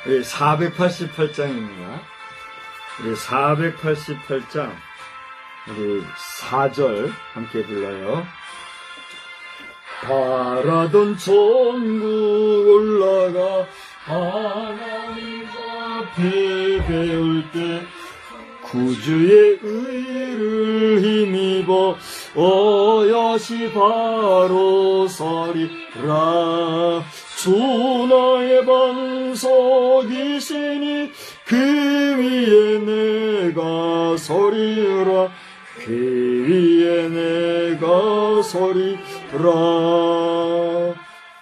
우리 488장입니다. 우리 488장 우리 4절 함께 불러요. 바라던 천국 올라가 하나님 앞에 배울 때 구주의 의를 힘입어 어여시 바로 서리라. 주 나의 반석이시니 그 위에 내가 서리라. 그 위에 내가 서리라.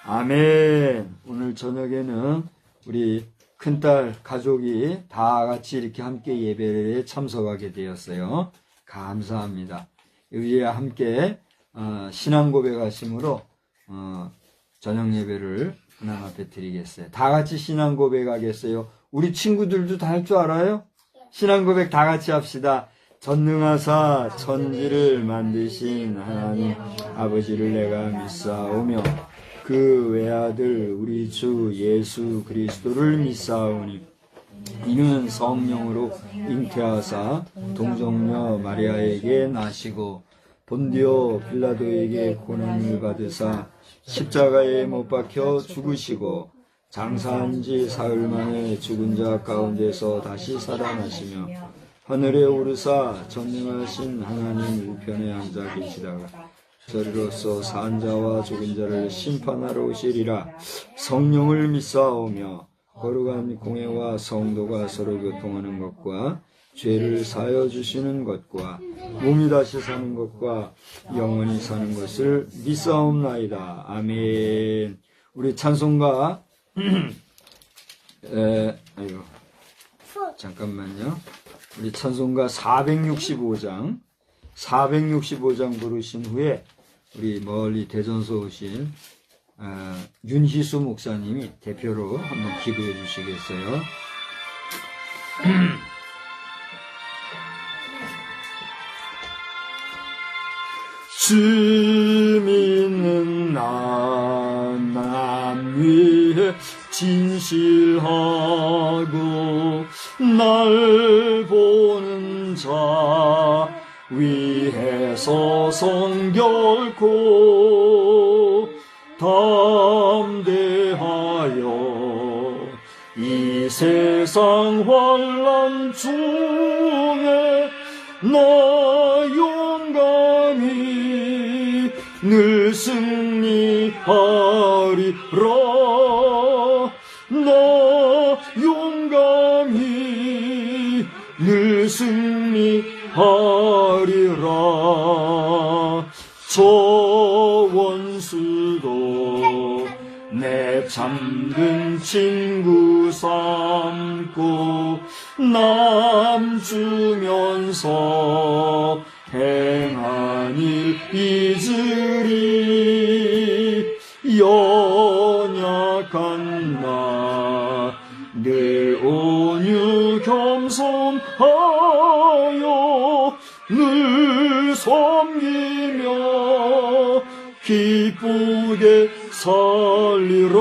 아멘. 오늘 저녁에는 우리 큰딸 가족이 다 같이 이렇게 함께 예배에 참석하게 되었어요. 감사합니다. 우리와 함께 신앙 고백하심으로 저녁 예배를 하나님 앞에 드리겠어요. 다 같이 신앙 고백하겠어요. 우리 친구들도 다 할 줄 알아요? 신앙 고백 다 같이 합시다. 전능하사 천지를 만드신 하나님 아버지를 내가 믿사오며 그 외아들 우리 주 예수 그리스도를 믿사오니 이는 성령으로 잉태하사 동정녀 마리아에게 나시고 본디오 빌라도에게 고난을 받으사 십자가에 못 박혀 죽으시고 장사한 지 사흘 만에 죽은 자 가운데서 다시 살아나시며 하늘에 오르사 전능하신 하나님 우편에 앉아 계시다가 저리로서 산 자와 죽은 자를 심판하러 오시리라. 성령을 믿사오며 거룩한 공회와 성도가 서로 교통하는 것과 죄를 사하여 주시는 것과 몸이 다시 사는 것과 영원히 사는 것을 믿사옵나이다. 아멘. 우리 찬송가 잠깐만요. 우리 찬송가 465장 부르신 후에 우리 멀리 대전서 오신 윤희수 목사님이 대표로 한번 기도해 주시겠어요? 주 믿는 남 위에 진실하고 날 보는 자 위에서 성결코 담대하여 이 세상 환난 중에 나 용감히 늘 승리하리라. 나 용감히 늘 승리하리라. 저 원수도 내 참된 친구 삼고 남주면서 행한 일 잊으리. 연약한 나 늘 온유 겸손하여 늘 섬기며 기쁘게 살리라.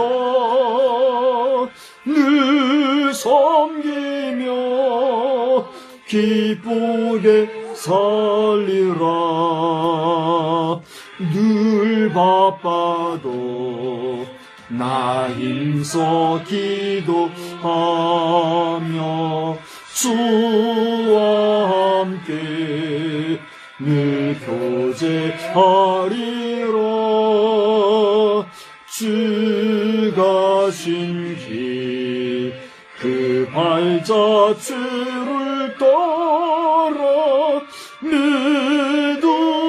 늘 섬기며 기쁘게 살리라. 늘 바빠도 나 힘써 기도하며 주와 함께 늘 교제하리라. 주가 신 길 그 발자취를 따라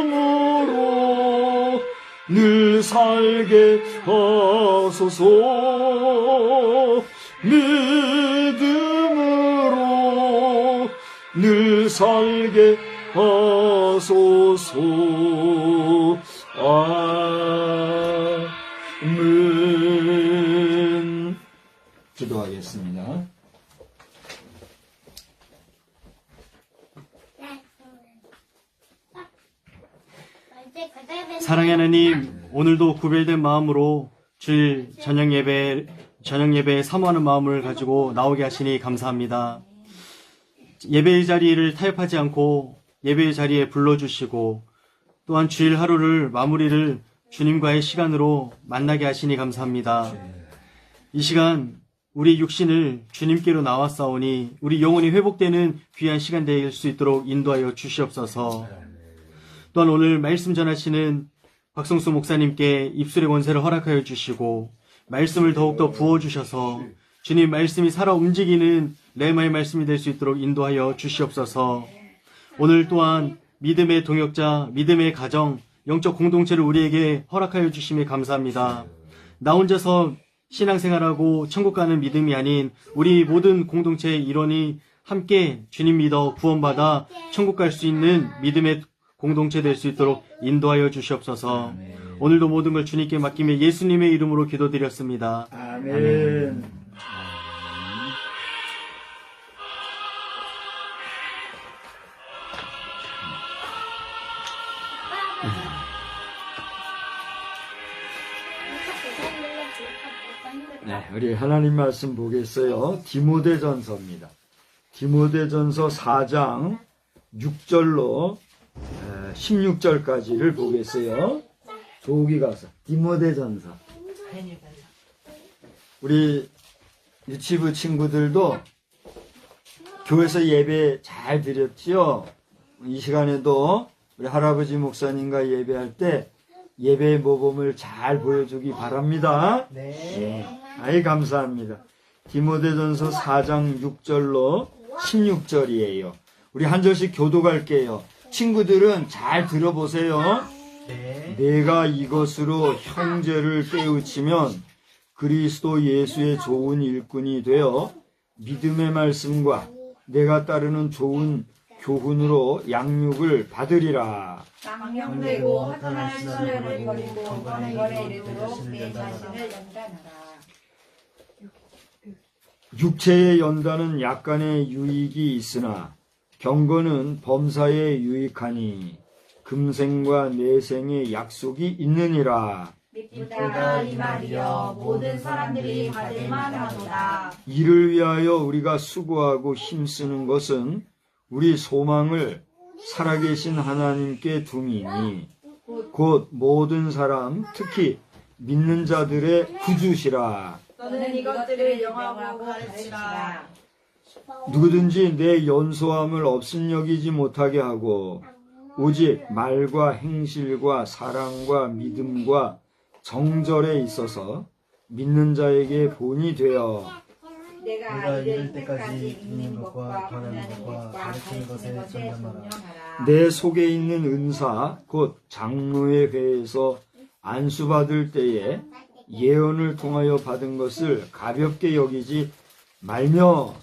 믿음으로 늘 살게 하소서. 믿음으로 늘 살게 하소서. 아멘. 기도하겠습니다. 사랑의 하나님, 오늘도 구별된 마음으로 주일 저녁 예배에 사모하는 마음을 가지고 나오게 하시니 감사합니다. 예배의 자리를 타협하지 않고 예배의 자리에 불러주시고 또한 주일 하루를 마무리를 주님과의 시간으로 만나게 하시니 감사합니다. 이 시간 우리 육신을 주님께로 나왔사오니 우리 영혼이 회복되는 귀한 시간 될 수 있도록 인도하여 주시옵소서. 또한 오늘 말씀 전하시는 박성수 목사님께 입술의 권세를 허락하여 주시고 말씀을 더욱더 부어주셔서 주님 말씀이 살아 움직이는 레마의 말씀이 될 수 있도록 인도하여 주시옵소서. 오늘 또한 믿음의 동역자, 믿음의 가정, 영적 공동체를 우리에게 허락하여 주심에 감사합니다. 나 혼자서 신앙생활하고 천국 가는 믿음이 아닌 우리 모든 공동체의 일원이 함께 주님 믿어 구원받아 천국 갈 수 있는 믿음의 공동체 될 수 있도록 인도하여 주시옵소서. 오늘도 모든 걸 주님께 맡기며 예수님의 이름으로 기도드렸습니다. 아멘. 네, 우리 하나님 말씀 보겠어요. 디모데전서입니다. 디모데전서 4장 6절로 16절까지를 보겠어요. 조기 가서 디모데전서. 우리 유치부 친구들도 교회에서 예배 잘 드렸지요. 이 시간에도 우리 할아버지 목사님과 예배할 때 예배의 모범을 잘 보여주기 바랍니다. 네. 아이 감사합니다. 디모데전서 4장 6절로 16절이에요. 우리 한 절씩 교독할게요. 친구들은 잘 들어보세요. 내가 이것으로 형제를 깨우치면 그리스도 예수의 좋은 일꾼이 되어 믿음의 말씀과 내가 따르는 좋은 교훈으로 양육을 받으리라. 망령되고 허탄한 시절을 버리고 구원의 열에 이르도록 내 자신을 연단하라. 육체의 연단은 약간의 유익이 있으나 경건은 범사에 유익하니 금생과 내생의 약속이 있느니라. 믿보다 이 말이여 모든 사람들이 받을만 하도다. 이를 위하여 우리가 수고하고 힘쓰는 것은 우리 소망을 살아계신 하나님께 둠이니 곧 모든 사람 특히 믿는 자들의 구주시라. 너는 이것들을 영화하고 가르치라. 누구든지 내 연소함을 업신여기지 못하게 하고 오직 말과 행실과 사랑과 믿음과 정절에 있어서 믿는 자에게 본이 되어 내가 이를 때까지 있는 것과 변하는 것과 가르치는 것에 전념하라. 내 속에 있는 은사 곧 장로의 회에서 안수받을 때에 예언을 통하여 받은 것을 가볍게 여기지 말며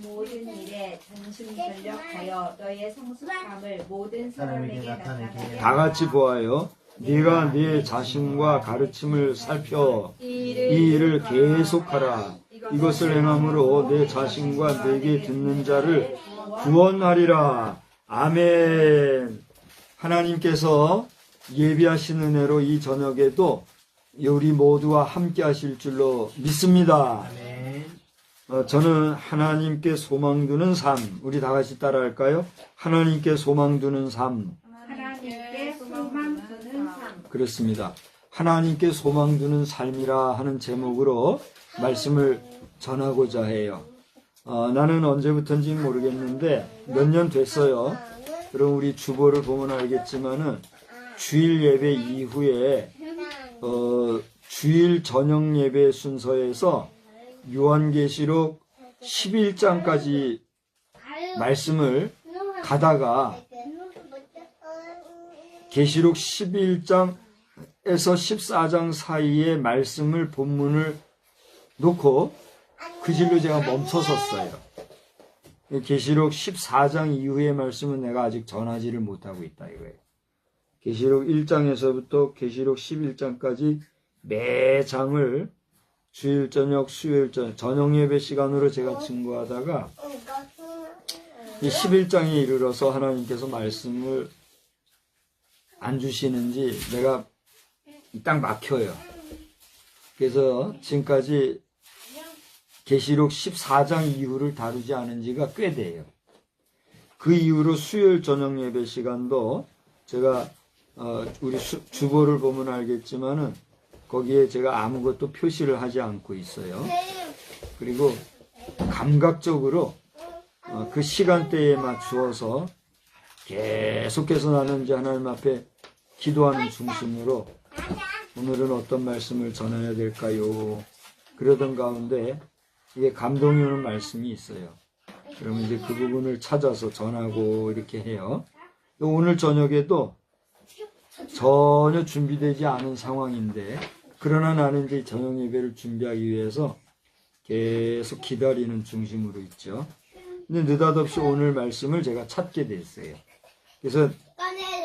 모든 일에 전심 전력하여 너의 성숙함을 모든 사람에게 나타내게 다 같이 보아요. 네가 네 자신과 가르침을 살펴 이 일을 계속하라. 이것을 행함으로 내 자신과 내게 듣는 자를 구원하리라. 아멘. 하나님께서 예비하신 은혜로 이 저녁에도 우리 모두와 함께 하실 줄로 믿습니다. 저는 하나님께 소망 두는 삶, 우리 다 같이 따라 할까요? 하나님께 소망 두는 삶. 하나님께 소망 두는 삶. 그렇습니다. 하나님께 소망 두는 삶이라 하는 제목으로 말씀을 전하고자 해요. 나는 언제부터인지 모르겠는데 몇 년 됐어요. 그럼 우리 주보를 보면 알겠지만은 주일 예배 이후에 주일 저녁 예배 순서에서 요한계시록 11장까지 말씀을 가다가 계시록 11장에서 14장 사이에 말씀을 본문을 놓고 그 질로 제가 멈춰섰어요. 계시록 14장 이후의 말씀은 내가 아직 전하지를 못하고 있다 이거예요. 계시록 1장에서부터 계시록 11장까지 매 장을 주일 저녁, 수요일 저녁 예배 시간으로 제가 증거하다가 이 11장에 이르러서 하나님께서 말씀을 안 주시는지 내가 딱 막혀요. 그래서 지금까지 계시록 14장 이후를 다루지 않은 지가 꽤 돼요. 그 이후로 수요일 저녁 예배 시간도 제가 우리 주보를 보면 알겠지만은 거기에 제가 아무것도 표시를 하지 않고 있어요. 그리고 감각적으로 그 시간대에 맞추어서 계속해서 나는 이제 하나님 앞에 기도하는 중심으로 오늘은 어떤 말씀을 전해야 될까요? 그러던 가운데 이게 감동이 오는 말씀이 있어요. 그러면 이제 그 부분을 찾아서 전하고 이렇게 해요. 오늘 저녁에도 전혀 준비되지 않은 상황인데 그러나 나는 이제 저녁 예배를 준비하기 위해서 계속 기다리는 중심으로 있죠. 근데 느닷없이 오늘 말씀을 제가 찾게 됐어요. 그래서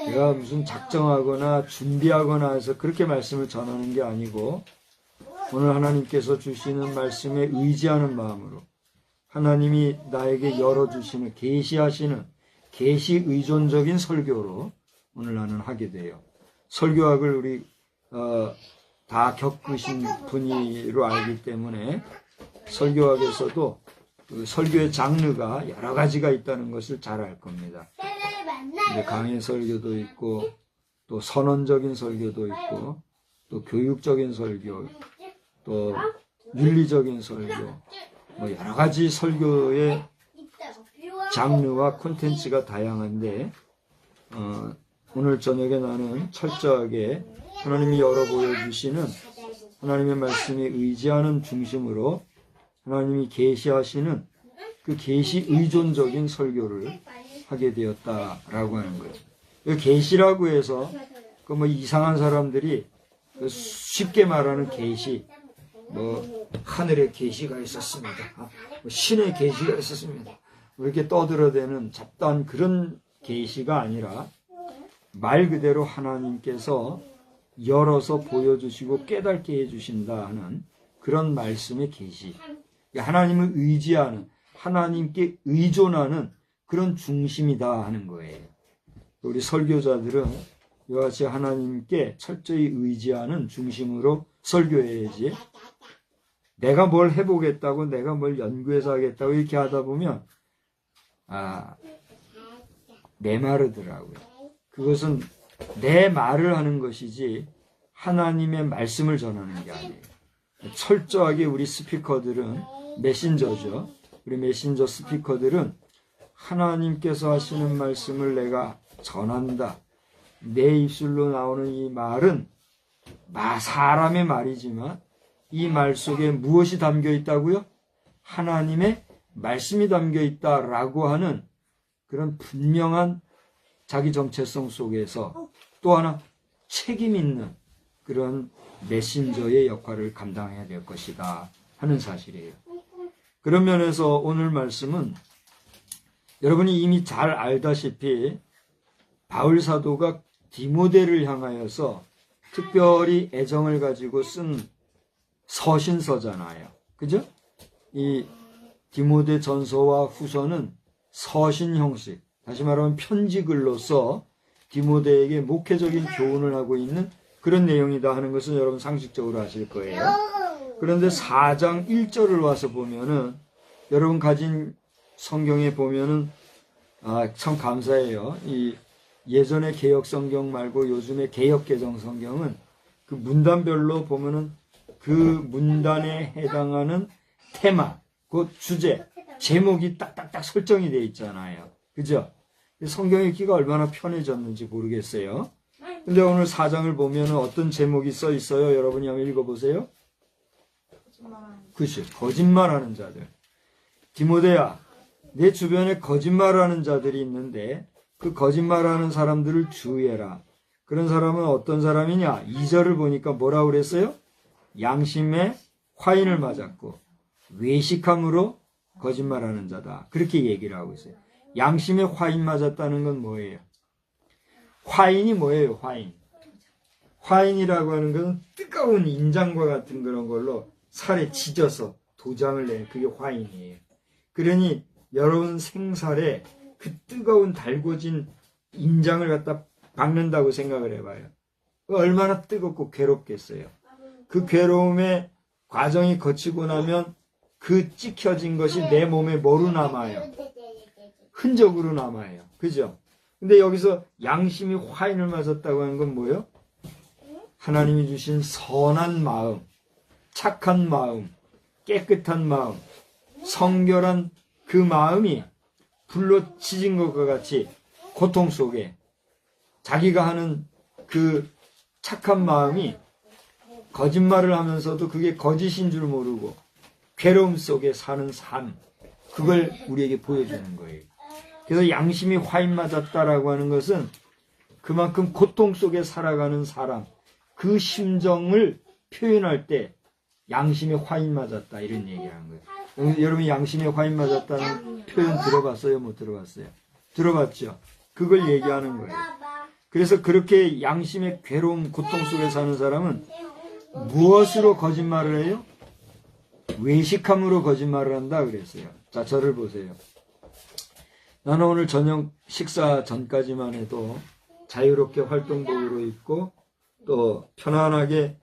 내가 무슨 작정하거나 준비하거나 해서 그렇게 말씀을 전하는 게 아니고 오늘 하나님께서 주시는 말씀에 의지하는 마음으로 하나님이 나에게 열어주시는 계시하시는 계시 의존적인 설교로 오늘 나는 하게 돼요. 설교학을 우리 다 겪으신 분이로 알기 때문에 설교학에서도 그 설교의 장르가 여러 가지가 있다는 것을 잘 알 겁니다. 강의 설교도 있고 또 선언적인 설교도 있고 또 교육적인 설교 또 윤리적인 설교 뭐 여러 가지 설교의 장르와 콘텐츠가 다양한데 오늘 저녁에 나는 철저하게 하나님이 열어 보여주시는 하나님의 말씀에 의지하는 중심으로 하나님이 계시하시는 그 계시 의존적인 설교를 하게 되었다라고 하는 거예요. 계시라고 해서 그 뭐 이상한 사람들이 쉽게 말하는 계시, 뭐 하늘에 계시가 있었습니다. 뭐 신의 계시가 있었습니다. 이렇게 떠들어대는 잡다한 그런 계시가 아니라 말 그대로 하나님께서 열어서 보여주시고 깨닫게 해주신다 하는 그런 말씀의 계시. 하나님을 의지하는, 하나님께 의존하는 그런 중심이다 하는 거예요. 우리 설교자들은 이와 같이 하나님께 철저히 의지하는 중심으로 설교해야지 내가 뭘 해보겠다고 내가 뭘 연구해서 하겠다고 이렇게 하다 보면 메마르더라고요. 그것은 내 말을 하는 것이지 하나님의 말씀을 전하는 게 아니에요. 철저하게 우리 스피커들은 메신저죠. 우리 메신저 스피커들은 하나님께서 하시는 말씀을 내가 전한다. 내 입술로 나오는 이 말은 사람의 말이지만 이 말 속에 무엇이 담겨 있다고요? 하나님의 말씀이 담겨 있다라고 하는 그런 분명한 자기 정체성 속에서 또 하나 책임 있는 그런 메신저의 역할을 감당해야 될 것이다 하는 사실이에요. 그런 면에서 오늘 말씀은 여러분이 이미 잘 알다시피 바울 사도가 디모데를 향하여서 특별히 애정을 가지고 쓴 서신서잖아요. 그죠? 이 디모데 전서와 후서는 서신 형식, 다시 말하면 편지글로서 디모데에게 목회적인 교훈을 하고 있는 그런 내용이다 하는 것은 여러분 상식적으로 아실 거예요. 그런데 4장 1절을 와서 보면은 여러분 가진 성경에 보면은 참 감사해요. 이 예전의 개혁 성경 말고 요즘의 개혁 개정 성경은 그 문단별로 보면은 그 문단에 해당하는 테마, 그 주제, 제목이 딱딱딱 설정이 되어 있잖아요. 그죠? 성경 읽기가 얼마나 편해졌는지 모르겠어요. 근데 오늘 4장을 보면은 어떤 제목이 써 있어요? 여러분이 한번 읽어보세요. 그치, 거짓말하는 자들. 디모데야, 내 주변에 거짓말하는 자들이 있는데 그 거짓말하는 사람들을 주의해라. 그런 사람은 어떤 사람이냐? 2절을 보니까 뭐라고 그랬어요? 양심에 화인을 맞았고 외식함으로 거짓말하는 자다. 그렇게 얘기를 하고 있어요. 양심에 화인 맞았다는 건 뭐예요? 화인이 뭐예요? 화인. 화인이라고 하는 건 뜨거운 인장과 같은 그런 걸로 살에 지져서 도장을 내는 그게 화인이에요. 그러니 여러분 생살에 그 뜨거운 달궈진 인장을 갖다 박는다고 생각을 해봐요. 얼마나 뜨겁고 괴롭겠어요. 그 괴로움의 과정이 거치고 나면 그 찍혀진 것이 내 몸에 뭐로 남아요? 흔적으로 남아요. 그죠? 근데 여기서 양심이 화인을 맞았다고 하는 건 뭐예요? 하나님이 주신 선한 마음, 착한 마음, 깨끗한 마음, 성결한 그 마음이 불로 치진 것과 같이 고통 속에 자기가 하는 그 착한 마음이 거짓말을 하면서도 그게 거짓인 줄 모르고 괴로움 속에 사는 삶, 그걸 우리에게 보여주는 거예요. 그래서 양심이 화인 맞았다라고 하는 것은 그만큼 고통 속에 살아가는 사람, 그 심정을 표현할 때 양심에 화인 맞았다 이런 얘기하는 거예요. 여러분 양심에 화인 맞았다는 표현 들어봤어요? 못 들어봤어요? 들어봤죠? 그걸 얘기하는 거예요. 그래서 그렇게 양심의 괴로움, 고통 속에 사는 사람은 무엇으로 거짓말을 해요? 외식함으로 거짓말을 한다 그랬어요. 자, 저를 보세요. 나는 오늘 저녁 식사 전까지만 해도 자유롭게 활동복으로 입고 또 편안하게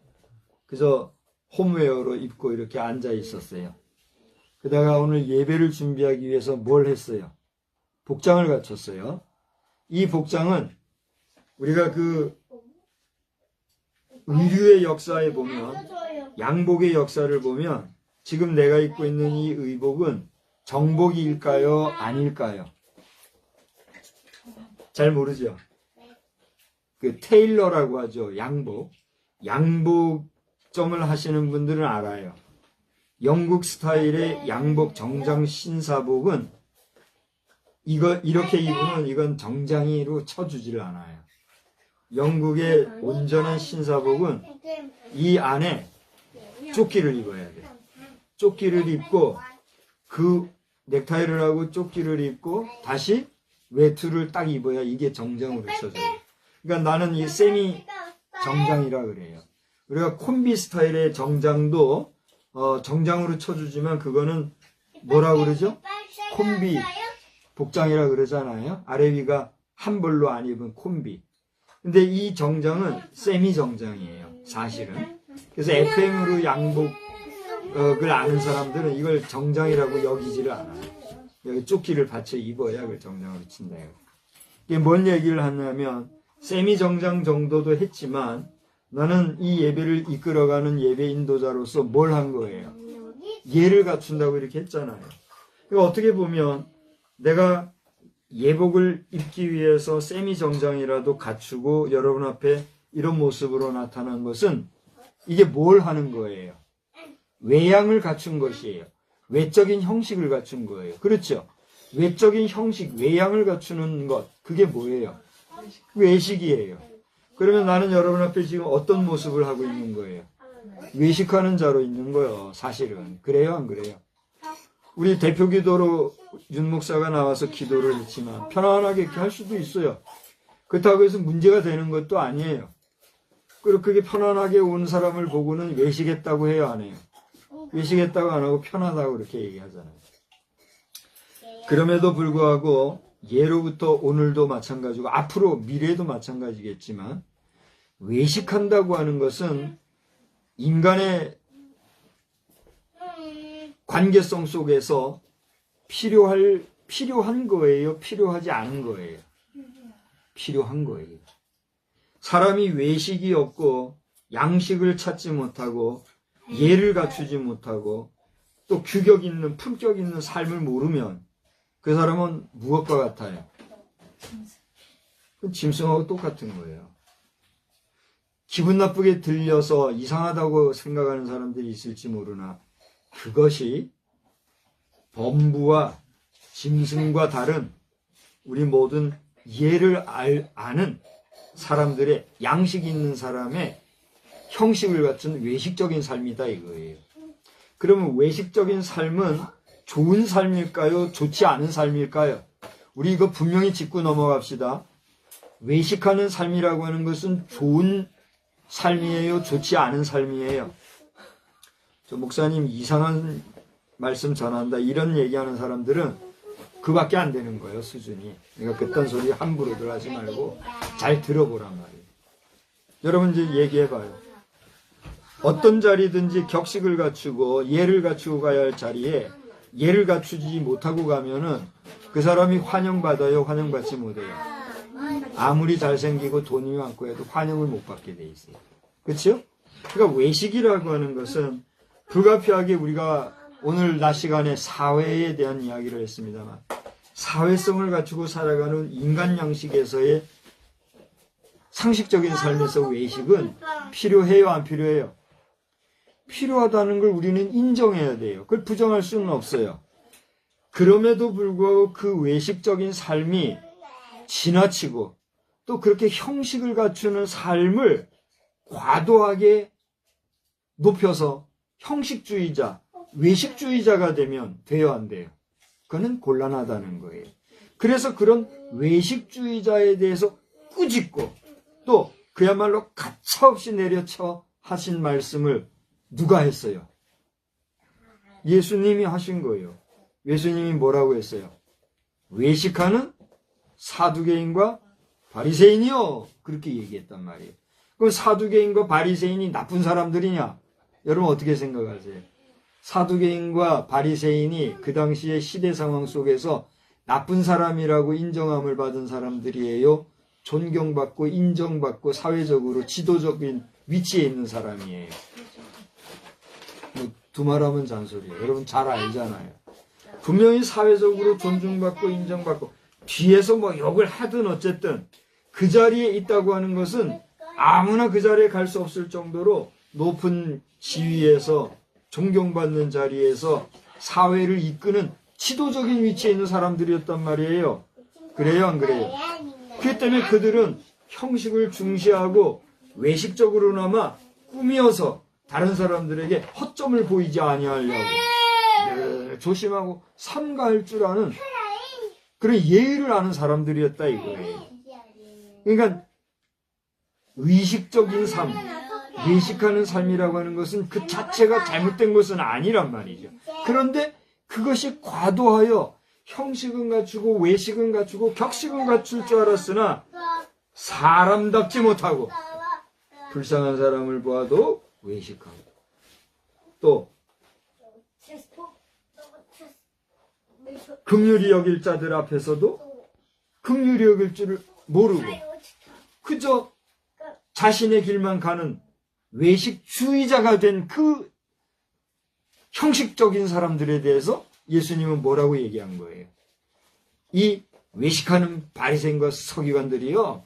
그저 홈웨어로 입고 이렇게 앉아 있었어요. 그러다가 오늘 예배를 준비하기 위해서 뭘 했어요? 복장을 갖췄어요. 이 복장은 우리가 그 의류의 역사에 보면, 양복의 역사를 보면 지금 내가 입고 있는 이 의복은 정복일까요? 아닐까요? 잘 모르죠? 그 테일러라고 하죠. 양복. 양복점을 하시는 분들은 알아요. 영국 스타일의 양복 정장 신사복은 이렇게 입으면 이건 정장이로 쳐주질 않아요. 영국의 온전한 신사복은 이 안에 조끼를 입어야 돼요. 조끼를 입고 그 넥타이를 하고 조끼를 입고 다시 외투를 딱 입어야 이게 정장으로 쳐져요. 그러니까 나는 이 세미 정장이라 그래요. 우리가 콤비 스타일의 정장도 정장으로 쳐주지만 그거는 뭐라 그러죠? 콤비 복장이라 그러잖아요. 아래 위가 한 벌로 안 입은 콤비. 근데 이 정장은 세미 정장이에요. 사실은. 그래서 FM으로 양복을 아는 사람들은 이걸 정장이라고 여기지를 않아요. 여기 조끼를 받쳐 입어야 그걸 정장으로 친다. 이게 뭔 얘기를 하냐면 세미 정장 정도도 했지만 나는 이 예배를 이끌어가는 예배 인도자로서 뭘 한 거예요? 예를 갖춘다고 이렇게 했잖아요. 그러니까 어떻게 보면 내가 예복을 입기 위해서 세미 정장이라도 갖추고 여러분 앞에 이런 모습으로 나타난 것은 이게 뭘 하는 거예요? 외양을 갖춘 것이에요. 외적인 형식을 갖춘 거예요. 그렇죠? 외적인 형식, 외양을 갖추는 것, 그게 뭐예요? 외식이에요. 그러면 나는 여러분 앞에 지금 어떤 모습을 하고 있는 거예요? 외식하는 자로 있는 거예요. 사실은. 그래요? 안 그래요? 우리 대표 기도로 윤 목사가 나와서 기도를 했지만 편안하게 이렇게 할 수도 있어요. 그렇다고 해서 문제가 되는 것도 아니에요. 그리고 그게 편안하게 온 사람을 보고는 외식했다고 해요, 안 해요? 외식했다고 안 하고 편하다고 그렇게 얘기하잖아요. 그럼에도 불구하고 예로부터 오늘도 마찬가지고 앞으로 미래도 마찬가지겠지만 외식한다고 하는 것은 인간의 관계성 속에서 필요한 거예요? 필요하지 않은 거예요? 필요한 거예요. 사람이 외식이 없고 양식을 찾지 못하고 예를 갖추지 못하고 또 규격 있는 품격 있는 삶을 모르면 그 사람은 무엇과 같아요? 짐승하고 똑같은 거예요. 기분 나쁘게 들려서 이상하다고 생각하는 사람들이 있을지 모르나 그것이 범부와 짐승과 다른 우리 모든 예를 아는 사람들의 양식 있는 사람의 형식을 갖춘 외식적인 삶이다 이거예요. 그러면 외식적인 삶은 좋은 삶일까요? 좋지 않은 삶일까요? 우리 이거 분명히 짚고 넘어갑시다. 외식하는 삶이라고 하는 것은 좋은 삶이에요? 좋지 않은 삶이에요? 저 목사님 이상한 말씀 전한다 이런 얘기하는 사람들은 그밖에 안 되는 거예요, 수준이. 그러니까 그딴 소리 함부로들 하지 말고 잘 들어보란 말이에요. 여러분 이제 얘기해봐요. 어떤 자리든지 격식을 갖추고 예를 갖추고 가야 할 자리에 예를 갖추지 못하고 가면은 그 사람이 환영받아요, 환영받지 못해요? 아무리 잘생기고 돈이 많고 해도 환영을 못 받게 돼 있어요. 그렇죠? 그러니까 외식이라고 하는 것은 불가피하게 우리가 오늘 낮 시간에 사회에 대한 이야기를 했습니다만 사회성을 갖추고 살아가는 인간 양식에서의 상식적인 삶에서 외식은 필요해요, 안 필요해요? 필요하다는 걸 우리는 인정해야 돼요. 그걸 부정할 수는 없어요. 그럼에도 불구하고 그 외식적인 삶이 지나치고 또 그렇게 형식을 갖추는 삶을 과도하게 높여서 형식주의자, 외식주의자가 되면 돼요, 안 돼요? 그거는 곤란하다는 거예요. 그래서 그런 외식주의자에 대해서 꾸짖고 또 그야말로 가차없이 내려쳐 하신 말씀을 누가 했어요? 예수님이 하신 거예요. 예수님이 뭐라고 했어요? 외식하는 사두개인과 바리새인이요. 그렇게 얘기했단 말이에요. 그럼 사두개인과 바리새인이 나쁜 사람들이냐? 여러분 어떻게 생각하세요? 사두개인과 바리새인이 그 당시의 시대 상황 속에서 나쁜 사람이라고 인정함을 받은 사람들이에요? 존경받고 인정받고 사회적으로 지도적인 위치에 있는 사람이에요? 두말하면 잔소리예요. 여러분 잘 알잖아요. 분명히 사회적으로 존중받고 인정받고 뒤에서 뭐 욕을 하든 어쨌든 그 자리에 있다고 하는 것은 아무나 그 자리에 갈 수 없을 정도로 높은 지위에서 존경받는 자리에서 사회를 이끄는 지도적인 위치에 있는 사람들이었단 말이에요. 그래요, 안 그래요? 그렇기 때문에 그들은 형식을 중시하고 외식적으로나마 꾸미어서 다른 사람들에게 허점을 보이지 아니하려고 조심하고 삼가할 줄 아는 그런 예의를 아는 사람들이었다 이거예요. 그러니까 의식적인 삶, 외식하는 삶이라고 하는 것은 그 자체가 잘못된 것은 아니란 말이죠. 그런데 그것이 과도하여 형식은 갖추고 외식은 갖추고 격식은 갖출 줄 알았으나 사람답지 못하고 불쌍한 사람을 보아도 외식하고 또 긍휼히 여길 자들 앞에서도 긍휼히 여길 줄을 모르고 그저 자신의 길만 가는 외식주의자가 된 그 형식적인 사람들에 대해서 예수님은 뭐라고 얘기한 거예요? 이 외식하는 바리새인과 서기관들이요,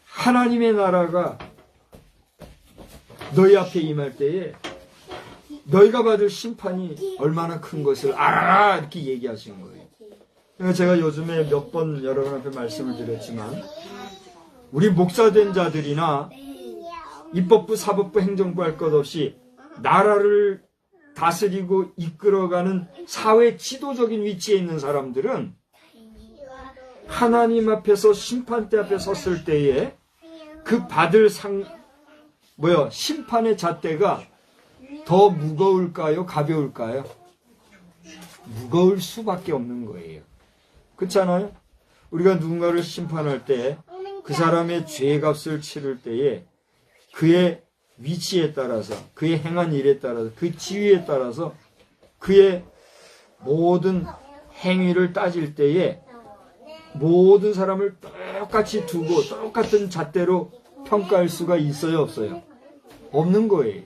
하나님의 나라가 너희 앞에 임할 때에 너희가 받을 심판이 얼마나 큰 것을 알아라 이렇게 얘기하신 거예요. 그러니까 제가 요즘에 몇 번 여러분 앞에 말씀을 드렸지만 우리 목사된 자들이나 입법부, 사법부, 행정부 할 것 없이 나라를 다스리고 이끌어가는 사회 지도적인 위치에 있는 사람들은 하나님 앞에서 심판대 앞에 섰을 때에 그 받을 심판의 잣대가 더 무거울까요? 가벼울까요? 무거울 수밖에 없는 거예요. 그렇잖아요? 우리가 누군가를 심판할 때 그 사람의 죄값을 치를 때에 그의 위치에 따라서, 그의 행한 일에 따라서, 그 지위에 따라서 그의 모든 행위를 따질 때에 모든 사람을 똑같이 두고 똑같은 잣대로 평가할 수가 있어요, 없어요? 없는 거예요.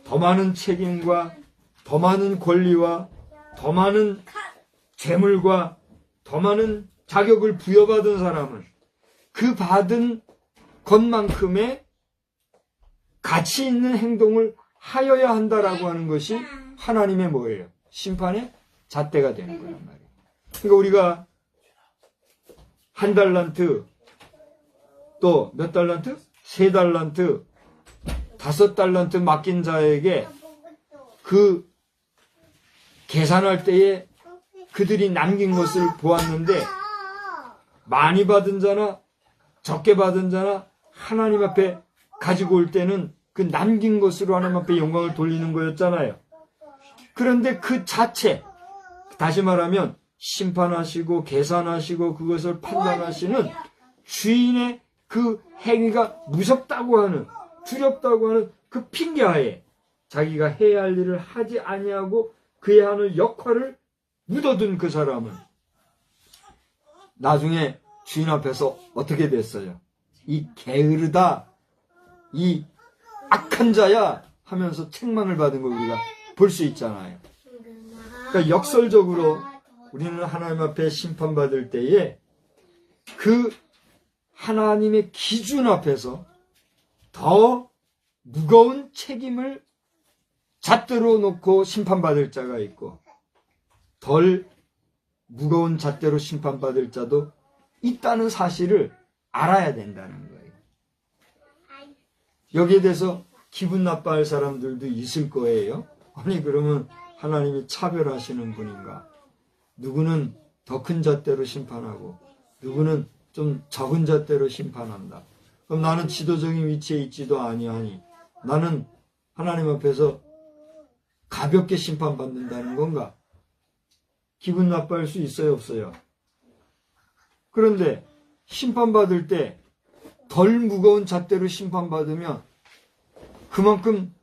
더 많은 책임과 더 많은 권리와 더 많은 재물과 더 많은 자격을 부여받은 사람은 그 받은 것만큼의 가치 있는 행동을 하여야 한다라고 하는 것이 하나님의 뭐예요? 심판의 잣대가 되는 거란 말이에요. 그러니까 우리가 한 달란트, 또 몇 달란트? 3달란트, 5달란트 맡긴 자에게 그 계산할 때에 그들이 남긴 것을 보았는데 많이 받은 자나 적게 받은 자나 하나님 앞에 가지고 올 때는 그 남긴 것으로 하나님 앞에 영광을 돌리는 거였잖아요. 그런데 그 자체, 다시 말하면 심판하시고 계산하시고 그것을 판단하시는 주인의 그 행위가 무섭다고 하는, 두렵다고 하는 그 핑계하에 자기가 해야 할 일을 하지 아니하고 그의 하는 역할을 묻어둔 그 사람은 나중에 주인 앞에서 어떻게 됐어요? 이 게으르다, 이 악한 자야 하면서 책망을 받은 걸 우리가 볼 수 있잖아요. 그러니까 역설적으로 우리는 하나님 앞에 심판받을 때에 그 하나님의 기준 앞에서 더 무거운 책임을 잣대로 놓고 심판받을 자가 있고 덜 무거운 잣대로 심판받을 자도 있다는 사실을 알아야 된다는 거예요. 여기에 대해서 기분 나빠할 사람들도 있을 거예요. 아니 그러면 하나님이 차별하시는 분인가? 누구는 더 큰 잣대로 심판하고 누구는 좀 적은 잣대로 심판한다. 그럼 나는 지도적인 위치에 있지도 아니하니 나는 하나님 앞에서 가볍게 심판받는다는 건가? 기분 나빠할 수 있어요, 없어요? 그런데 심판받을 때 덜 무거운 잣대로 심판받으면 그만큼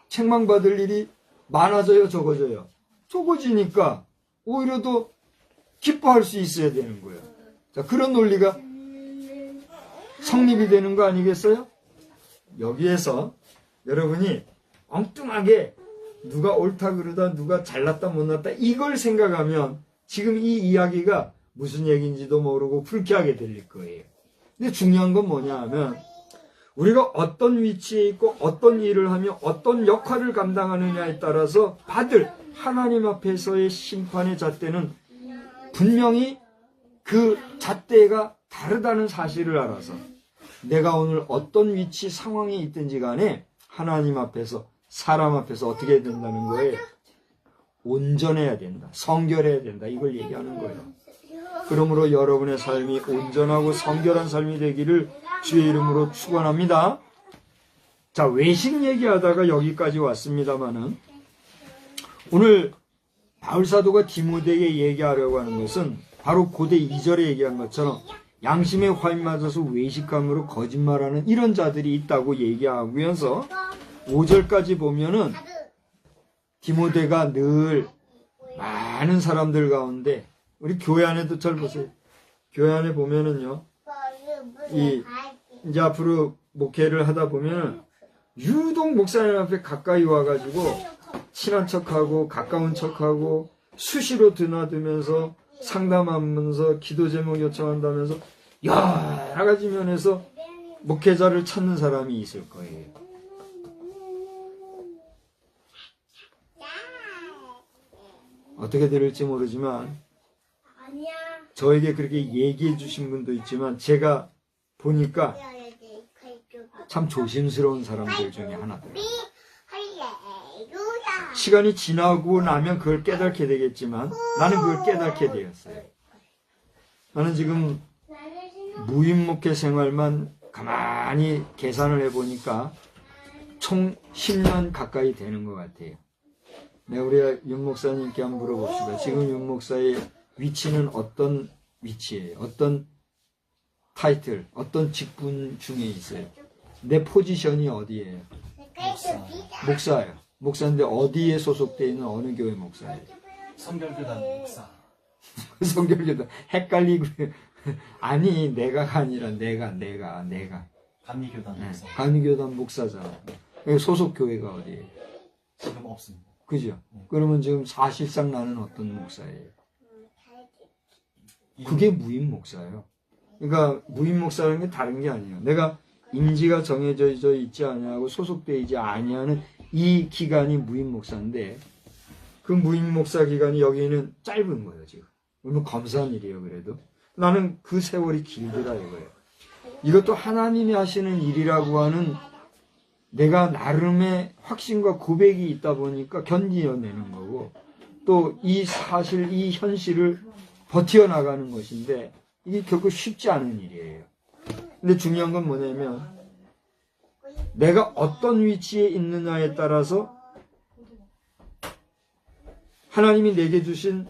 책망받을 일이 많아져요, 적어져요? 적어지니까 오히려 더 기뻐할 수 있어야 되는 거예요. 자, 그런 논리가 성립이 되는 거 아니겠어요? 여기에서 여러분이 엉뚱하게 누가 옳다 그러다 누가 잘났다 못났다 이걸 생각하면 지금 이 이야기가 무슨 얘기인지도 모르고 불쾌하게 들릴 거예요. 근데 중요한 건 뭐냐 하면 우리가 어떤 위치에 있고 어떤 일을 하며 어떤 역할을 감당하느냐에 따라서 받을 하나님 앞에서의 심판의 잣대는 분명히 그 잣대가 다르다는 사실을 알아서 내가 오늘 어떤 위치 상황에 있든지 간에 하나님 앞에서 사람 앞에서 어떻게 해야 된다는 거예요? 온전해야 된다. 성결해야 된다. 이걸 얘기하는 거예요. 그러므로 여러분의 삶이 온전하고 성결한 삶이 되기를 주의 이름으로 축원합니다. 자, 외식 얘기하다가 여기까지 왔습니다마는 오늘 바울사도가 디모데에게 얘기하려고 하는 것은 바로 고대 2절에 얘기한 것처럼 양심에 화인 맞아서 외식함으로 거짓말하는 이런 자들이 있다고 얘기하면서 5절까지 보면은 디모데가 늘 많은 사람들 가운데 우리 교회 안에도 잘 보세요. 교회 안에 보면은요, 이제 앞으로 목회를 하다 보면은 유독 목사님 앞에 가까이 와가지고 친한 척하고 가까운 척하고 수시로 드나들면서 상담하면서 기도 제목 요청한다면서 여러 가지 면에서 목회자를 찾는 사람이 있을 거예요. 어떻게 들을지 모르지만 저에게 그렇게 얘기해 주신 분도 있지만 제가 보니까 참 조심스러운 사람들 중에 하나더라고요. 시간이 지나고 나면 그걸 깨닫게 되겠지만 나는 그걸 깨닫게 되었어요. 나는 지금 무임 목회 생활만 가만히 계산을 해보니까 총 10년 가까이 되는 것 같아요. 네, 우리 윤 목사님께 한번 물어봅시다. 지금 윤 목사의 위치는 어떤 위치예요? 어떤 타이틀, 어떤 직분 중에 있어요? 내 포지션이 어디예요? 목사예요. 목사인데 어디에 소속되어 있는 어느 교회 목사예요? 성결교단 목사. 성결교단 헷갈리고 아니 내가가 아니라 내가 감리교단 목사. 감리교단 목사잖아. 소속 교회가 어디예요? 지금 없습니다. 그죠? 그러면 지금 사실상 나는 어떤 목사예요? 그게 무임 목사예요. 그러니까 무임 목사라는 게 다른 게 아니에요. 내가 임지가 정해져 있지 아니하고 소속되어 있지 아니하는 이 기간이 무임 목사인데 그 무임 목사 기간이 여기는 짧은 거예요 지금. 물론 검사한 일이에요 그래도. 나는 그 세월이 길더라 이거예요. 이것도 하나님이 하시는 일이라고 하는 내가 나름의 확신과 고백이 있다 보니까 견디어내는 거고 또 이 사실, 이 현실을 버텨나가는 것인데 이게 결코 쉽지 않은 일이에요. 근데 중요한 건 뭐냐면 내가 어떤 위치에 있느냐에 따라서 하나님이 내게 주신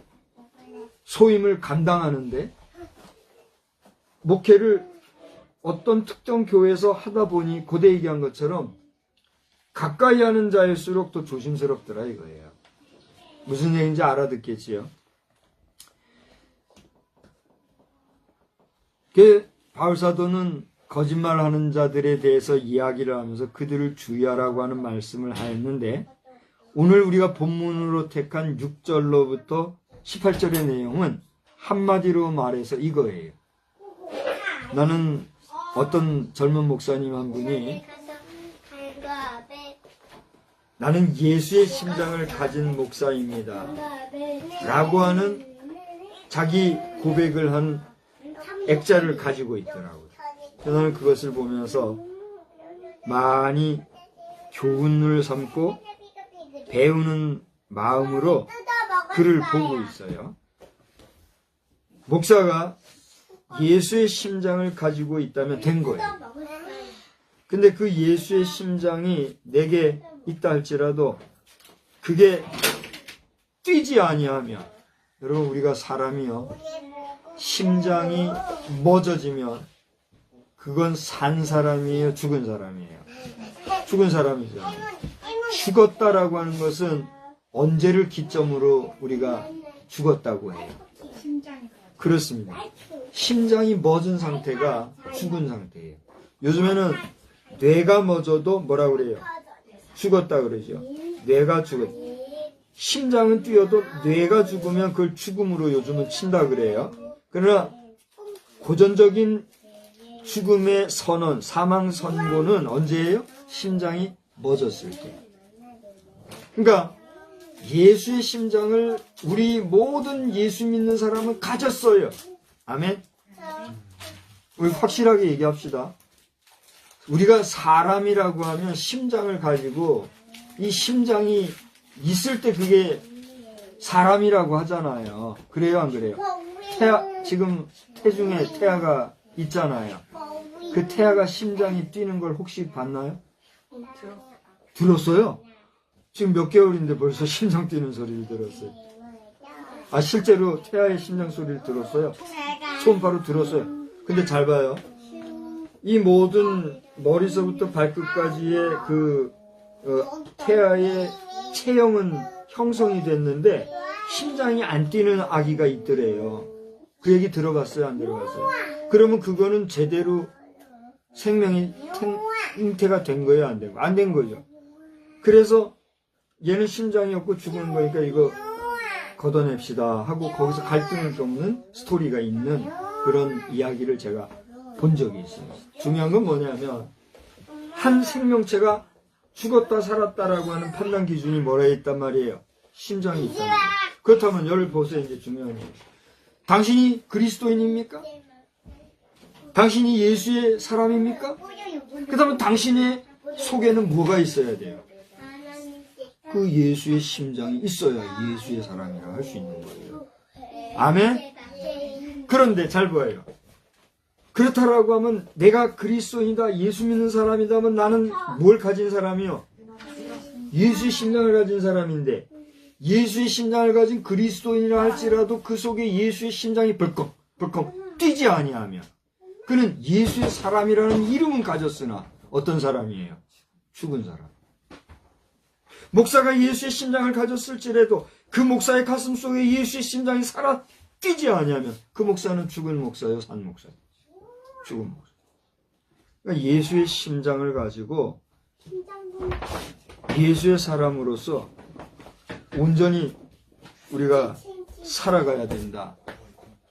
소임을 감당하는데 목회를 어떤 특정 교회에서 하다 보니 고대 얘기한 것처럼 가까이 하는 자일수록 더 조심스럽더라 이거예요. 무슨 얘기인지 알아듣겠지요. 바울사도는 거짓말하는 자들에 대해서 이야기를 하면서 그들을 주의하라고 하는 말씀을 하였는데 오늘 우리가 본문으로 택한 6절로부터 18절의 내용은 한마디로 말해서 이거예요. 나는 어떤 젊은 목사님 한 분이 나는 예수의 심장을 가진 목사입니다 라고 하는 자기 고백을 한 액자를 가지고 있더라고요. 나는 그것을 보면서 많이 교훈을 삼고 배우는 마음으로 그를 보고 있어요. 목사가 예수의 심장을 가지고 있다면 된 거예요. 근데 그 예수의 심장이 내게 있다 할지라도 그게 뛰지 아니하면 여러분 우리가 사람이요 심장이 멎어지면 그건 산 사람이에요 죽은 사람이에요? 죽은 사람이죠. 죽었다라고 하는 것은 언제를 기점으로 우리가 죽었다고 해요? 그렇습니다. 심장이 멎은 상태가 죽은 상태예요. 요즘에는 뇌가 멎어도 뭐라 그래요? 죽었다 그러죠. 뇌가 죽었다. 심장은 뛰어도 뇌가 죽으면 그걸 죽음으로 요즘은 친다 그래요. 그러나 고전적인 죽음의 선언, 사망 선고는 언제예요? 심장이 멎었을 때. 그러니까 예수의 심장을 우리 모든 예수 믿는 사람은 가졌어요. 아멘. 우리 확실하게 얘기합시다. 우리가 사람이라고 하면 심장을 가지고 이 심장이 있을 때 그게 사람이라고 하잖아요. 그래요, 안 그래요? 지금 태중에 태아가 있잖아요. 그 태아가 심장이 뛰는 걸 혹시 봤나요? 들었어요? 지금 몇 개월인데 벌써 심장 뛰는 소리를 들었어요. 아, 실제로 태아의 심장 소리를 들었어요? 초음파로 들었어요. 근데 잘 봐요. 이 모든 머리서부터 발끝까지의 태아의 체형은 형성이 됐는데 심장이 안 뛰는 아기가 있더래요. 그 얘기 들어봤어요? 안 들어봤어요? 그러면 그거는 제대로 생명이 잉태가 된 거예요? 안 된 거예요? 안 된 거죠. 그래서 얘는 심장이 없고 죽은 거니까 이거 걷어냅시다 하고 거기서 갈등을 겪는 스토리가 있는 그런 이야기를 제가 본 적이 있어요. 중요한 건 뭐냐면 한 생명체가 죽었다 살았다라고 하는 판단 기준이 뭐라 있단 말이에요? 심장이 있단 말이에요. 그렇다면 열을 보세요. 이제 중요한 게 당신이 그리스도인입니까? 당신이 예수의 사람입니까? 그렇다면 당신의 속에는 뭐가 있어야 돼요? 그 예수의 심장이 있어야 예수의 사람이라 할 수 있는 거예요. 아멘? 그런데 잘 보여요. 그렇다라고 하면 내가 그리스도인이다, 예수 믿는 사람이다 하면 나는 뭘 가진 사람이요? 예수의 심장을 가진 사람인데, 예수의 심장을 가진 그리스도인이라 할지라도 그 속에 예수의 심장이 벌컥 뛰지 아니하면 그는 예수의 사람이라는 이름은 가졌으나 어떤 사람이에요? 죽은 사람. 목사가 예수의 심장을 가졌을지라도 그 목사의 가슴 속에 예수의 심장이 살아 뛰지 아니하면 그 목사는 죽은 목사요, 산 목사요? 죽은 목사. 그러니까 예수의 심장을 가지고 예수의 사람으로서 온전히 우리가 살아가야 된다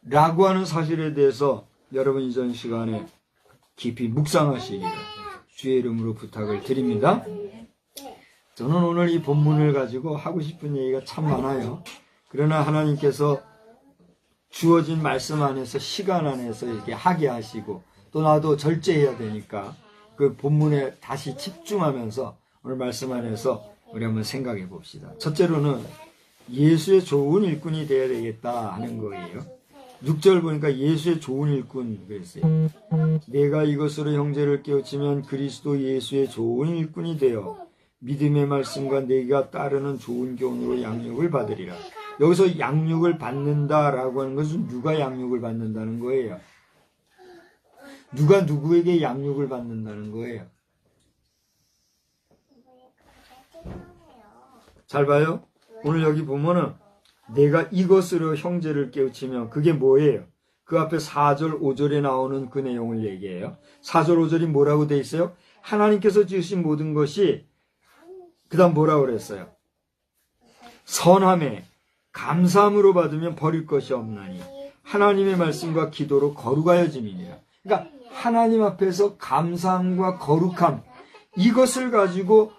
라고 하는 사실에 대해서 여러분 이전 시간에 깊이 묵상하시기를 주의 이름으로 부탁을 드립니다. 저는 오늘 이 본문을 가지고 하고 싶은 얘기가 참 많아요. 그러나 하나님께서 주어진 말씀 안에서, 시간 안에서 이렇게 하게 하시고 또 나도 절제해야 되니까 그 본문에 다시 집중하면서 오늘 말씀 안에서 우리 한번 생각해 봅시다. 첫째로는 예수의 좋은 일꾼이 되어야 되겠다 하는 거예요. 6절 보니까 예수의 좋은 일꾼 그랬어요. 내가 이것으로 형제를 깨우치면 그리스도 예수의 좋은 일꾼이 되어 믿음의 말씀과 내가 따르는 좋은 교훈으로 양육을 받으리라. 여기서 양육을 받는다라고 하는 것은 누가 양육을 받는다는 거예요? 누가 누구에게 양육을 받는다는 거예요? 잘 봐요. 오늘 여기 보면은 내가 이것으로 형제를 깨우치면 그게 뭐예요? 그 앞에 4절 5절에 나오는 그 내용을 얘기해요. 4절 5절이 뭐라고 돼 있어요? 하나님께서 지으신 모든 것이 그 다음 뭐라고 그랬어요? 선함에 감사함으로 받으면 버릴 것이 없나니 하나님의 말씀과 기도로 거룩하여짐이니라. 그러니까 하나님 앞에서 감사함과 거룩함, 이것을 가지고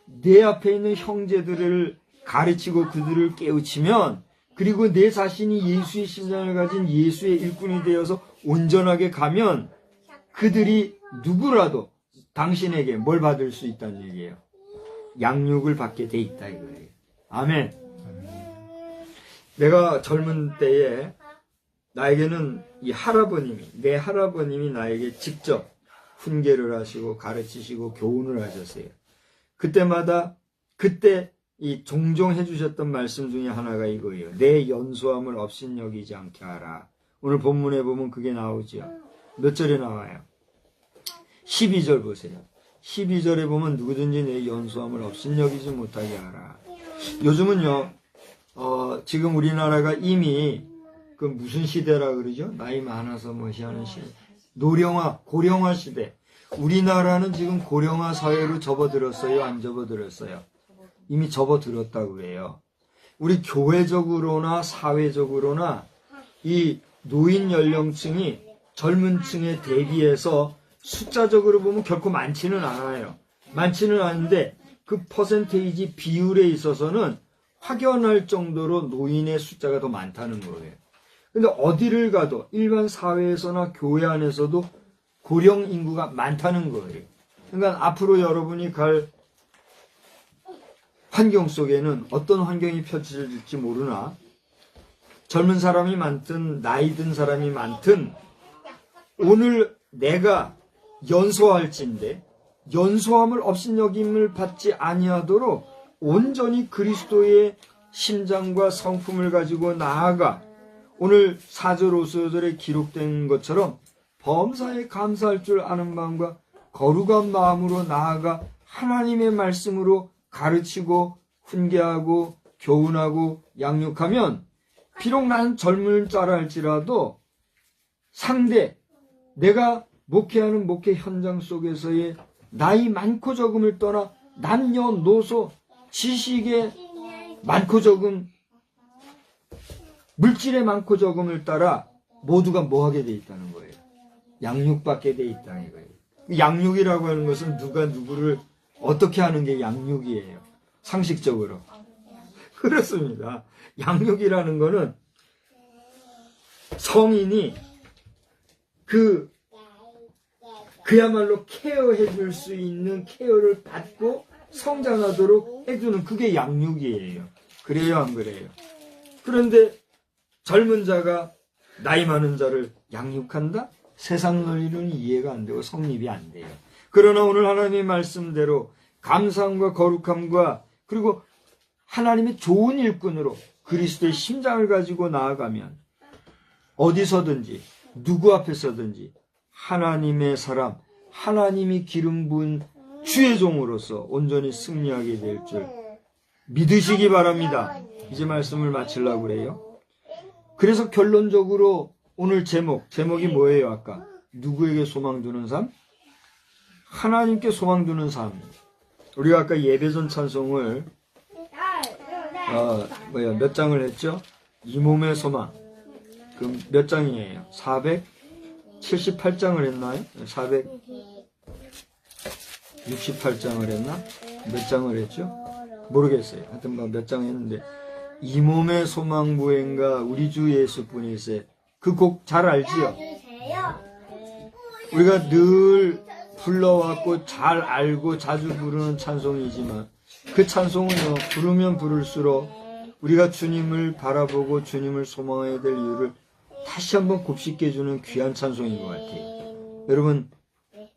내 앞에 있는 형제들을 가르치고 그들을 깨우치면, 그리고 내 자신이 예수의 심장을 가진 예수의 일꾼이 되어서 온전하게 가면 그들이 누구라도 당신에게 뭘 받을 수 있다는 얘기예요. 양육을 받게 돼 있다 이거예요. 아멘. 내가 젊은 때에 나에게는 이 내 할아버님이 나에게 직접 훈계를 하시고 가르치시고 교훈을 하셨어요. 그때 이 종종 해주셨던 말씀 중에 하나가 이거예요. 내 연소함을 업신여기지 않게 하라. 오늘 본문에 보면 그게 나오죠. 몇 절에 나와요? 12절 보세요. 12절에 보면 누구든지 내 연소함을 업신여기지 못하게 하라. 요즘은요, 지금 우리나라가 이미 그 무슨 시대라 그러죠? 나이 많아서 무시하는 시대. 고령화 시대. 우리나라는 지금 고령화 사회로 접어들었어요? 안 접어들었어요? 이미 접어들었다고 해요. 우리 교회적으로나 사회적으로나 이 노인 연령층이 젊은 층에 대비해서 숫자적으로 보면 결코 많지는 않아요. 많지는 않은데 그 퍼센테이지 비율에 있어서는 확연할 정도로 노인의 숫자가 더 많다는 거예요. 근데 어디를 가도 일반 사회에서나 교회 안에서도 고령 인구가 많다는 거예요. 그러니까 앞으로 여러분이 갈 환경 속에는 어떤 환경이 펼쳐질지 모르나 젊은 사람이 많든 나이 든 사람이 많든 오늘 내가 연소할진데 연소함을 업신여김을 받지 아니하도록 온전히 그리스도의 심장과 성품을 가지고 나아가 오늘 4절 5절에 기록된 것처럼 범사에 감사할 줄 아는 마음과 거룩한 마음으로 나아가 하나님의 말씀으로 가르치고 훈계하고 교훈하고 양육하면 비록 나는 젊은 자라 할지라도 상대 내가 목회하는 목회 현장 속에서의 나이 많고 적음을 떠나 남녀노소 지식의 많고 적음 물질의 많고 적음을 따라 모두가 뭐하게 돼 있다는 거예요. 양육받게 돼 있다는 거예요. 양육이라고 하는 것은 누가 누구를 어떻게 하는 게 양육이에요. 상식적으로. 그렇습니다. 양육이라는 거는 성인이 그야말로 케어해 줄 수 있는 케어를 받고 성장하도록 해주는 그게 양육이에요. 그래요, 안 그래요? 그런데 젊은 자가 나이 많은 자를 양육한다? 세상 논리는 이해가 안 되고 성립이 안 돼요. 그러나 오늘 하나님의 말씀대로 감사함과 거룩함과 그리고 하나님의 좋은 일꾼으로 그리스도의 심장을 가지고 나아가면 어디서든지 누구 앞에서든지 하나님의 사람, 하나님이 기름 부은 주의 종으로서 온전히 승리하게 될 줄 믿으시기 바랍니다. 이제 말씀을 마치려고 그래요. 그래서 결론적으로 오늘 제목이 뭐예요? 아까 누구에게 소망 두는 삶? 하나님께 소망 두는 삶. 우리가 아까 예배전 찬송을 몇 장을 했죠? 이 몸의 소망. 그 몇 장이에요? 478장을 했나요? 468장을 했나? 몇 장을 했죠? 모르겠어요. 하여튼 몇 장 했는데 이 몸의 소망부인가 우리 주 예수뿐이세. 그 곡 잘 알지요? 우리가 늘 불러왔고 잘 알고 자주 부르는 찬송이지만 그 찬송은요, 부르면 부를수록 우리가 주님을 바라보고 주님을 소망해야 될 이유를 다시 한번 곱씹게 해주는 귀한 찬송인 것 같아요. 여러분,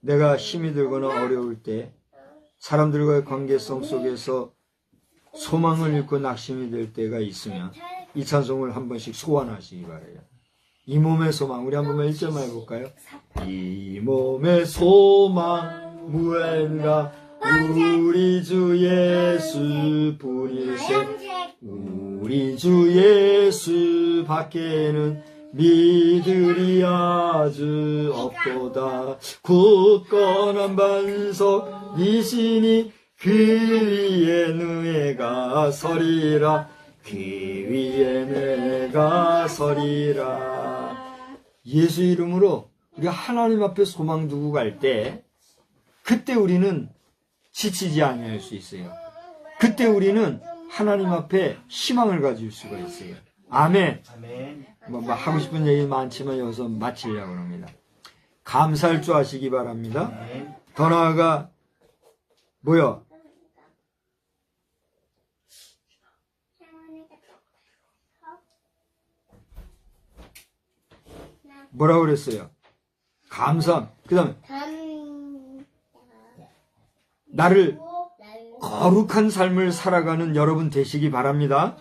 내가 힘이 들거나 어려울 때 사람들과의 관계성 속에서 소망을 잃고 낙심이 될 때가 있으면 이 찬송을 한 번씩 소환하시기 바라요. 이 몸의 소망, 우리 한 번만 1절만 해볼까요? 이 몸의 소망 무언가 우리 주 예수 뿐이세. 우리 주 예수 밖에는 믿으리 아주 없도다. 굳건한 반석 이시니 그 위에 내가 서리라. 그 위에 내가 서리라. 예수 이름으로 우리가 하나님 앞에 소망 두고 갈 때 그때 우리는 지치지 아니할 수 있어요. 그때 우리는 하나님 앞에 희망을 가질 수가 있어요. 아멘. 뭐 하고 싶은 얘기 많지만 여기서 마치려고 합니다. 감사할 줄 아시기 바랍니다. 더 나아가 뭐라고 그랬어요? 감사함. 그 다음에 나를 거룩한 삶을 살아가는 여러분 되시기 바랍니다.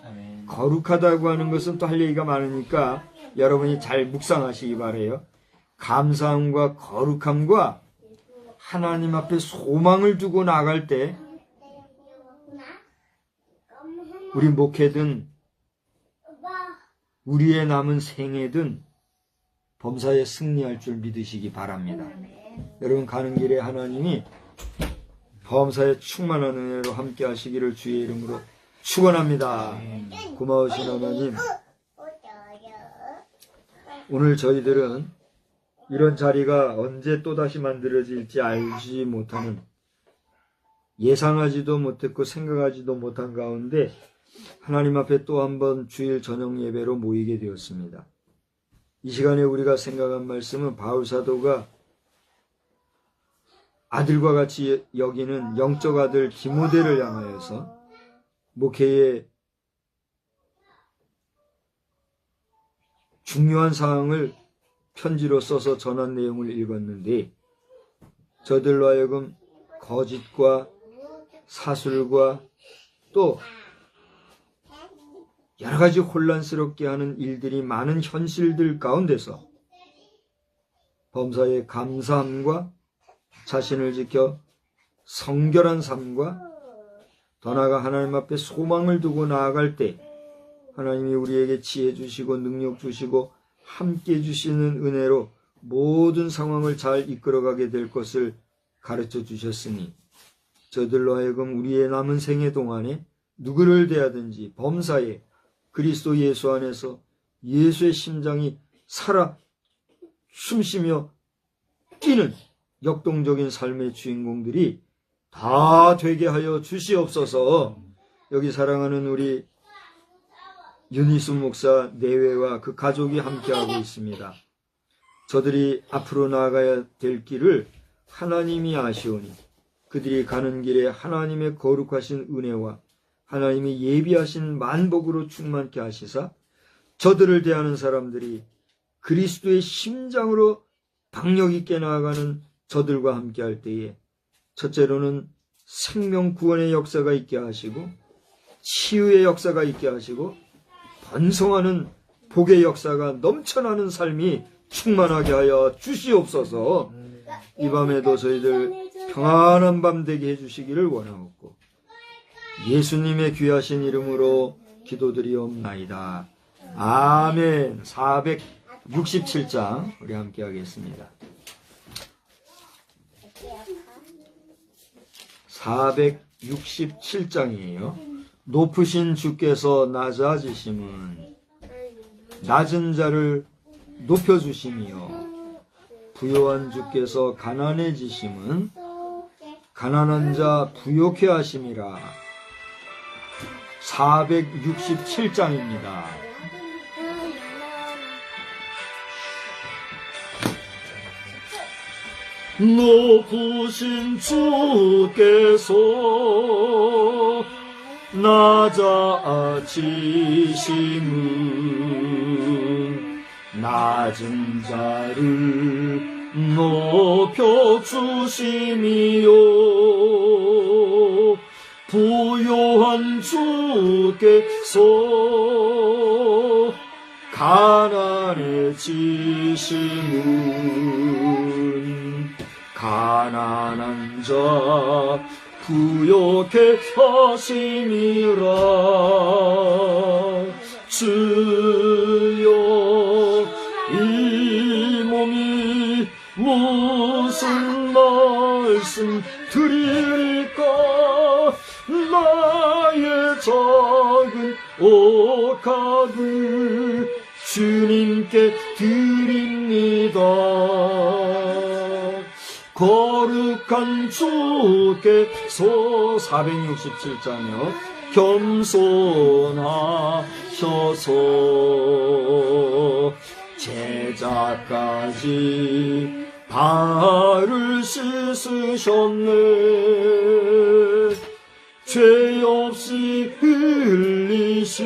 거룩하다고 하는 것은 또 할 얘기가 많으니까 여러분이 잘 묵상하시기 바라요. 감사함과 거룩함과 하나님 앞에 소망을 두고 나갈 때 우리 목회든 우리의 남은 생애든 범사에 승리할 줄 믿으시기 바랍니다. 여러분 가는 길에 하나님이 범사에 충만한 은혜로 함께 하시기를 주의 이름으로 축원합니다. 고마우신 하나님, 오늘 저희들은 이런 자리가 언제 또다시 만들어질지 알지 못하는, 예상하지도 못했고 생각하지도 못한 가운데 하나님 앞에 또 한 번 주일 저녁 예배로 모이게 되었습니다. 이 시간에 우리가 생각한 말씀은 바울 사도가 아들과 같이 여기는 영적 아들 디모데를 향하여서 목회의 중요한 사항을 편지로 써서 전한 내용을 읽었는데, 저들로 하여금 거짓과 사술과 또 여러 가지 혼란스럽게 하는 일들이 많은 현실들 가운데서 범사에 감사함과 자신을 지켜 성결한 삶과 더 나아가 하나님 앞에 소망을 두고 나아갈 때 하나님이 우리에게 지혜 주시고 능력 주시고 함께 주시는 은혜로 모든 상황을 잘 이끌어가게 될 것을 가르쳐 주셨으니, 저들로 하여금 우리의 남은 생애 동안에 누구를 대하든지 범사에 그리스도 예수 안에서 예수의 심장이 살아 숨쉬며 뛰는 역동적인 삶의 주인공들이 다 되게 하여 주시옵소서. 여기 사랑하는 우리 윤희순 목사 내외와 그 가족이 함께하고 있습니다. 저들이 앞으로 나아가야 될 길을 하나님이 아시오니 그들이 가는 길에 하나님의 거룩하신 은혜와 하나님이 예비하신 만복으로 충만케 하시사 저들을 대하는 사람들이 그리스도의 심장으로 박력 있게 나아가는 저들과 함께할 때에 첫째로는 생명 구원의 역사가 있게 하시고 치유의 역사가 있게 하시고 번성하는 복의 역사가 넘쳐나는 삶이 충만하게 하여 주시옵소서. 이 밤에도 저희들 평안한 밤 되게 해주시기를 원하옵고 예수님의 귀하신 이름으로 기도드리옵나이다. 아멘. 467장 우리 함께 하겠습니다. 467장이에요. 높으신 주께서 낮아지심은 낮은 자를 높여주심이요 부요한 주께서 가난해지심은 가난한 자 부요케 하심이라. 467장입니다. 높으신 주께서 낮아지심은 낮은 자를 높여주심이요 부요한 주께서 가난해지심은 가난한 자 부요케 하심이라. 주여 이 몸이 무슨 말씀 드릴까. 나의 작은 옷값을 주님께 드립니다. 거룩한 주께서 467장이요 겸손하셔서 제자까지 발을 씻으셨네. 죄 없이 흘리신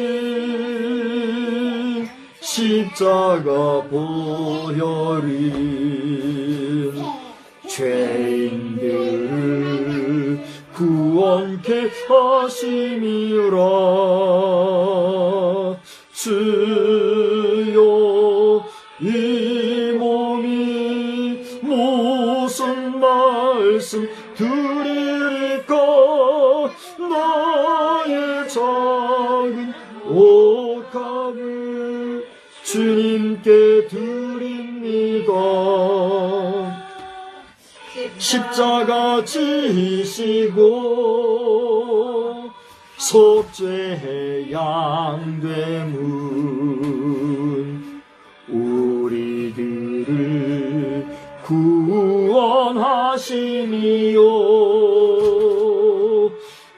십자가 보혈이 죄인들을 구원케 하심이라. 주여 이 몸이 무슨 말씀 드릴까. 나의 작은 옷값을 주님께 드립니다. 십자가 지시고 속죄 양되문 우리들을 구원하심이요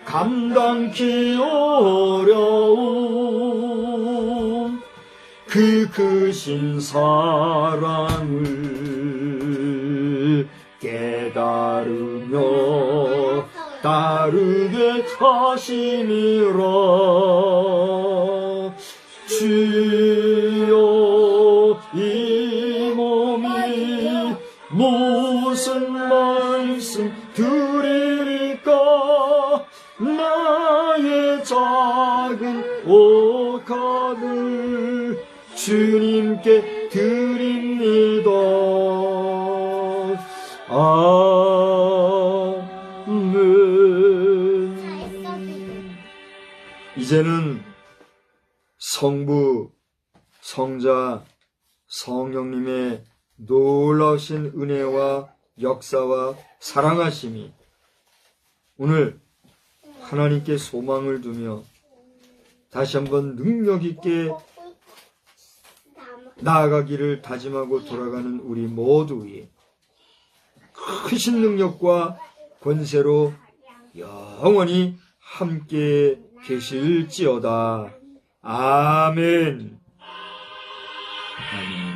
감당키 어려운 그 크신 사랑을 깨달으며 따르게 하심이라. 주여 이 몸이 무슨 말씀 드릴까. 나의 작은 옷값을 주님께 드립니다. 아멘. 이제는 성부, 성자, 성령님의 놀라우신 은혜와 역사와 사랑하심이 오늘 하나님께 소망을 두며 다시 한번 능력 있게 나아가기를 다짐하고 돌아가는 우리 모두의 크신 능력과 권세로 영원히 함께 계실지어다. 아멘. 아멘.